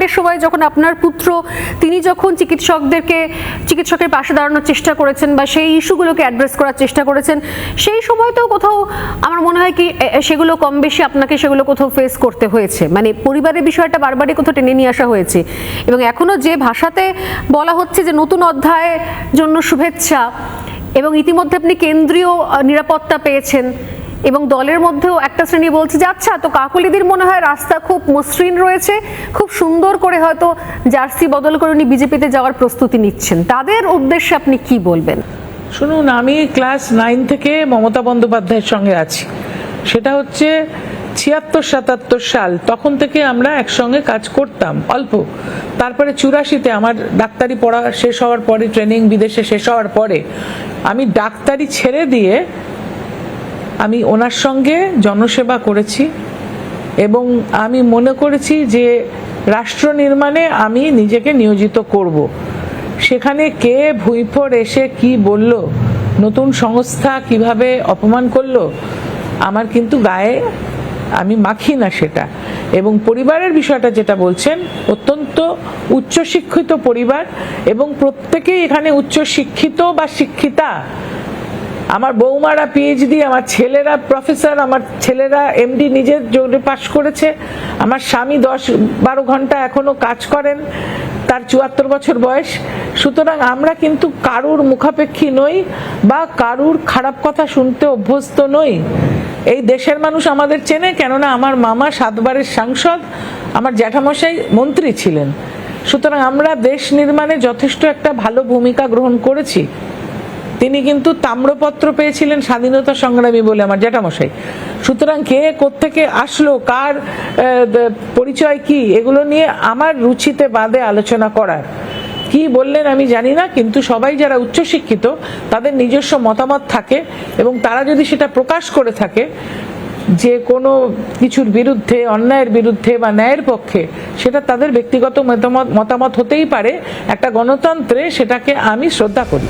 কাণ্ডের সময় যখন আপনার পুত্র তিনি যখন চিকিৎসকের পাশে দাঁড়ানোর চেষ্টা করেছেন বা সেই ইস্যুগুলোকে অ্যাড্রেস করার চেষ্টা করেছেন, সেই সময়তেও কোথাও আমার মনে হয় কি সেগুলো কম বেশি আপনাকে সেগুলো কোথাও ফেস করতে হয়েছে, মানে পরিবারের বিষয়টা বারবারই কোথাও টেনে নিয়ে আসা হয়েছে। এবং এখনো যে ভাষাতে বলা হচ্ছে যে নতুন অধ্যায়ের জন্য শুভেচ্ছা, এবং ইতিমধ্যে আপনি কেন্দ্রীয় নিরাপত্তা পেয়েছেন, এবং দলের মধ্যেও একটা শ্রেণী বলছে যে আচ্ছা, তো কাকলিদির মনে হয় রাস্তা খুব মসৃণ রয়েছে, খুব সুন্দর করে হয়তো জার্সি বদল করে উনি বিজেপিতে যাওয়ার প্রস্তুতি নিচ্ছেন, তাদের উদ্দেশ্যে আপনি কি বলবেন? শুনুন, আমি ক্লাস 9 থেকে মমতা বন্দ্যোপাধ্যায়ের সঙ্গে আছি। সেটা হচ্ছে 76-77 সাল, তখন থেকে আমরা একসঙ্গে কাজ করতাম অল্প। তারপরে 84-তে আমার ডাক্তারি পড়া শেষ হওয়ার পরে, ট্রেনিং বিদেশে শেষ হওয়ার পরে আমি ডাক্তারি ছেড়ে দিয়ে আমি ওনার সঙ্গে জনসেবা করেছি, এবং আমি মনে করেছি যে রাষ্ট্র নির্মাণে আমি নিজেকে নিয়োজিত করব। সেখানে কে ভুঁইফোর এসে কি বলল, নতুন সংস্থা কিভাবে অপমান করলো, আমার কিন্তু গায়ে আমি মাখি না সেটা। এবং পরিবারের বিষয়টা যেটা বলছেন, অত্যন্ত উচ্চশিক্ষিত পরিবার, এবং প্রত্যেকেই এখানে উচ্চশিক্ষিত বা শিক্ষিতা। আমার বৌমারা পিএইচডি, আমার ছেলেরা প্রফেসর, আমার ছেলেরা এমডি নিজের জোরে পাশ করেছে, আমার স্বামী 10-12 ঘন্টা এখনো কাজ করেন, তার 74 বছর বয়স। সুতরাং আমরা কিন্তু কারুর মুখাপেক্ষী নই বা কারুর খারাপ কথা শুনতে অভ্যস্ত নই। এই দেশের মানুষ আমাদের চেনে, কেননা আমার মামা 7 বারের সাংসদ, আমার জ্যাঠামশাই মন্ত্রী ছিলেন। সুতরাং আমরা দেশ নির্মাণে যথেষ্ট একটা ভালো ভূমিকা গ্রহণ করেছি। তিনি কিন্তু তাম্রপত্র পেয়েছিলেন স্বাধীনতা সংগ্রামী বলে, আমার জ্যাঠামশাই। সুতরাং কে কোত্থেকে আসলো, কার পরিচয় কি, এগুলো নিয়ে আমার রুচিতে বাদে আলোচনা করার। কি বললেন আমি জানি না, কিন্তু সবাই যারা উচ্চশিক্ষিত তাদের নিজস্ব মতামত থাকে, এবং তারা যদি সেটা প্রকাশ করে থাকে যে কোনো কিছুর বিরুদ্ধে, অন্যায়ের বিরুদ্ধে বা ন্যায়ের পক্ষে, সেটা তাদের ব্যক্তিগত মতামত হতেই পারে। একটা গণতন্ত্রে সেটাকে আমি শ্রদ্ধা করি।